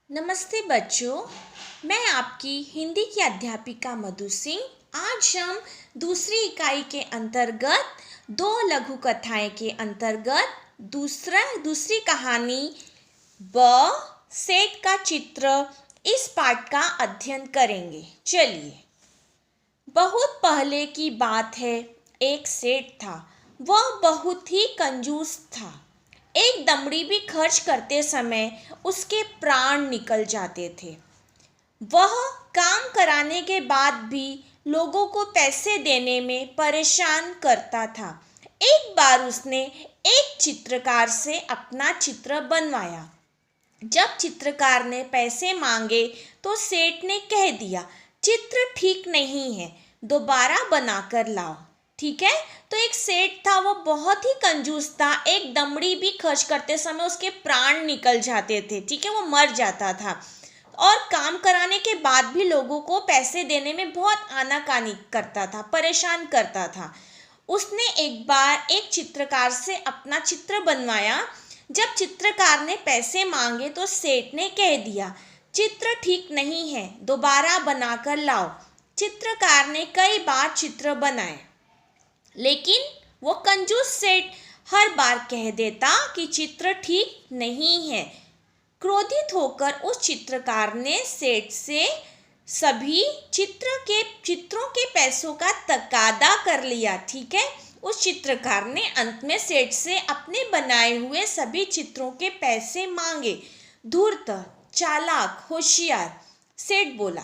नमस्ते बच्चों, मैं आपकी हिंदी की अध्यापिका मधु सिंह। आज हम दूसरी इकाई के अंतर्गत दो लघु कथाएं के अंतर्गत दूसरी कहानी ब सेठ का चित्र इस पाठ का अध्ययन करेंगे। चलिए। बहुत पहले की बात है, एक सेठ था। वह बहुत ही कंजूस था। एक दमड़ी भी खर्च करते समय उसके प्राण निकल जाते थे। वह काम कराने के बाद भी लोगों को पैसे देने में परेशान करता था। एक बार उसने एक चित्रकार से अपना चित्र बनवाया। जब चित्रकार ने पैसे मांगे तो सेठ ने कह दिया, चित्र ठीक नहीं है, दोबारा बनाकर लाओ। ठीक है। तो एक सेठ था, वो बहुत ही कंजूस था। एक दमड़ी भी खर्च करते समय उसके प्राण निकल जाते थे। ठीक है, वो मर जाता था और काम कराने के बाद भी लोगों को पैसे देने में बहुत आनाकानी करता था, परेशान करता था। उसने एक बार एक चित्रकार से अपना चित्र बनवाया। जब चित्रकार ने पैसे मांगे तो सेठ ने कह दिया, चित्र ठीक नहीं है, दोबारा बनाकर लाओ। चित्रकार ने कई बार चित्र बनाए, लेकिन वो कंजूस सेठ हर बार कह देता कि चित्र ठीक नहीं है। क्रोधित होकर उस चित्रकार ने सेठ से सभी चित्रों के पैसों का तकादा कर लिया। ठीक है। उस चित्रकार ने अंत में सेठ से अपने बनाए हुए सभी चित्रों के पैसे मांगे। धूर्त, चालाक, होशियार सेठ बोला,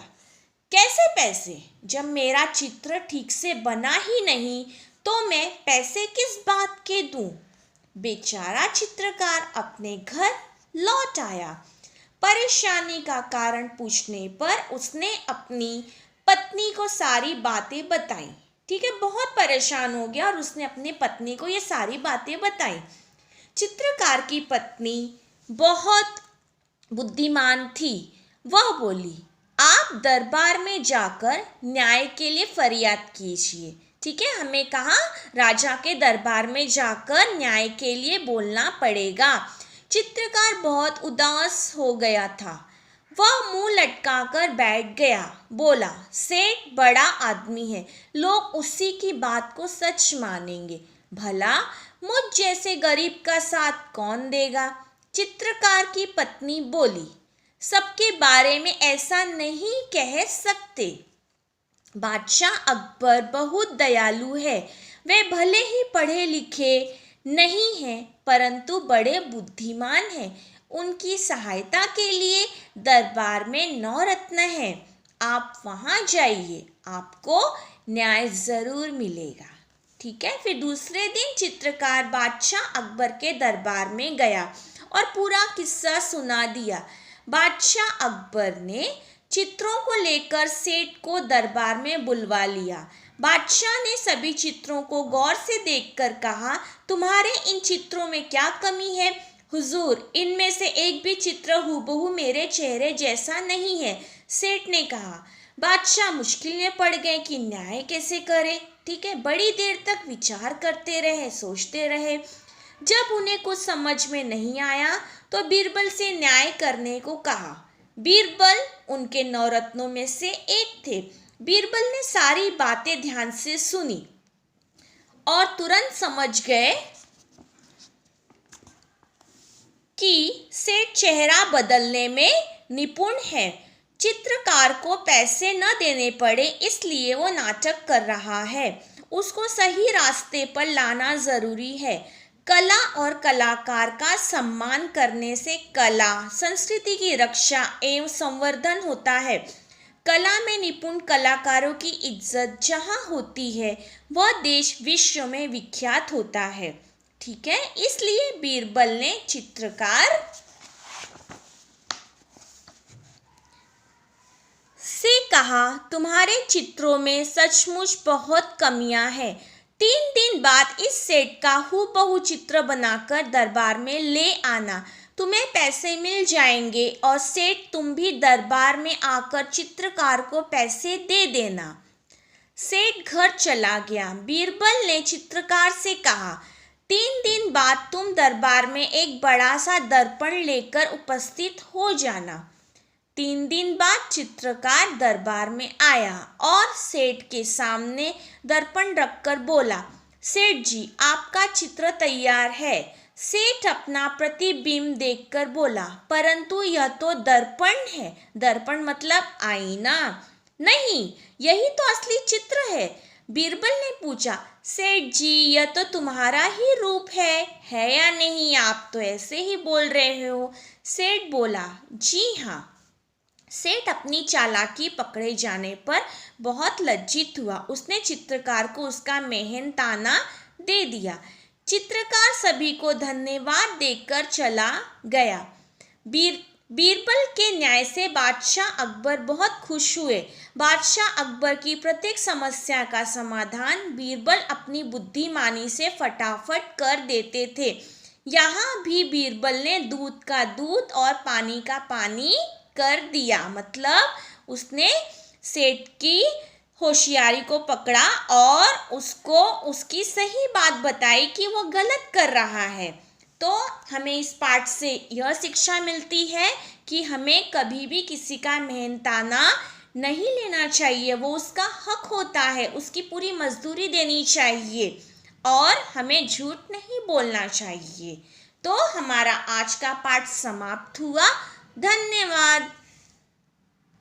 कैसे पैसे? जब मेरा चित्र ठीक से बना ही नहीं तो मैं पैसे किस बात के दूं? बेचारा चित्रकार अपने घर लौट आया। परेशानी का कारण पूछने पर उसने अपनी पत्नी को सारी बातें बताई। ठीक है, बहुत परेशान हो गया और उसने अपनी पत्नी को ये सारी बातें बताई। चित्रकार की पत्नी बहुत बुद्धिमान थी। वह बोली, आप दरबार में जाकर न्याय के लिए फरियाद कीजिए। ठीक है, हमें कहा राजा के दरबार में जाकर न्याय के लिए बोलना पड़ेगा। चित्रकार बहुत उदास हो गया था। वह मुंह लटकाकर बैठ गया। बोला, सेठ बड़ा आदमी है, लोग उसी की बात को सच मानेंगे। भला मुझ जैसे गरीब का साथ कौन देगा? चित्रकार की पत्नी बोली, सबके बारे में ऐसा नहीं कह सकते। बादशाह अकबर बहुत दयालु है। वे भले ही पढ़े लिखे नहीं हैं, परंतु बड़े बुद्धिमान हैं। उनकी सहायता के लिए दरबार में 9 रत्न हैं। आप वहाँ जाइए, आपको न्याय ज़रूर मिलेगा। ठीक है। फिर दूसरे दिन चित्रकार बादशाह अकबर के दरबार में गया और पूरा किस्सा सुना दिया। बादशाह अकबर ने चित्रों को लेकर सेठ को दरबार में बुलवा लिया। बादशाह ने सभी चित्रों को गौर से देखकर कहा, तुम्हारे इन चित्रों में क्या कमी है? हुजूर, इनमें से एक भी चित्र हूबहू मेरे चेहरे जैसा नहीं है। सेठ ने कहा। बादशाह मुश्किल में पड़ गए कि न्याय कैसे करे। ठीक है, बड़ी देर तक विचार करते रहे, सोचते रहे। जब उन्हें कुछ समझ में नहीं आया तो बीरबल से न्याय करने को कहा। बीरबल उनके 9 रत्नों में से एक थे। बीरबल ने सारी बातें ध्यान से सुनी और तुरंत समझ गए कि सेठ चेहरा बदलने में निपुण है। चित्रकार को पैसे न देने पड़े, इसलिए वो नाटक कर रहा है। उसको सही रास्ते पर लाना जरूरी है। कला और कलाकार का सम्मान करने से कला संस्कृति की रक्षा एवं संवर्धन होता है। कला में निपुण कलाकारों की इज्जत जहाँ होती है, वह देश विश्व में विख्यात होता है। ठीक है, इसलिए बीरबल ने चित्रकार से कहा, तुम्हारे चित्रों में सचमुच बहुत कमियां हैं। 3 दिन बाद इस सेठ का हूबहू चित्र बनाकर दरबार में ले आना। तुम्हें पैसे मिल जाएंगे और सेठ तुम भी दरबार में आकर चित्रकार को पैसे दे देना। सेठ घर चला गया। बीरबल ने चित्रकार से कहा, 3 दिन बाद तुम दरबार में एक बड़ा सा दर्पण लेकर उपस्थित हो जाना। 3 दिन बाद चित्रकार दरबार में आया और सेठ के सामने दर्पण रखकर बोला, सेठ जी, आपका चित्र तैयार है। सेठ अपना प्रतिबिंब देखकर बोला, परंतु यह तो दर्पण है। दर्पण मतलब आईना। नहीं, यही तो असली चित्र है। बीरबल ने पूछा, सेठ जी, यह तो तुम्हारा ही रूप है या नहीं? आप तो ऐसे ही बोल रहे हो। सेठ बोला, जी हाँ। सेठ अपनी चालाकी पकड़े जाने पर बहुत लज्जित हुआ। उसने चित्रकार को उसका मेहनताना दे दिया। चित्रकार सभी को धन्यवाद देकर चला गया। बीरबल के न्याय से बादशाह अकबर बहुत खुश हुए। बादशाह अकबर की प्रत्येक समस्या का समाधान बीरबल अपनी बुद्धिमानी से फटाफट कर देते थे। यहाँ भी बीरबल ने दूध का दूध और पानी का पानी कर दिया। मतलब उसने सेठ की होशियारी को पकड़ा और उसको उसकी सही बात बताई कि वो गलत कर रहा है। तो हमें इस पाठ से यह शिक्षा मिलती है कि हमें कभी भी किसी का मेहनताना नहीं लेना चाहिए। वो उसका हक होता है, उसकी पूरी मजदूरी देनी चाहिए और हमें झूठ नहीं बोलना चाहिए। तो हमारा आज का पाठ समाप्त हुआ। धन्यवाद।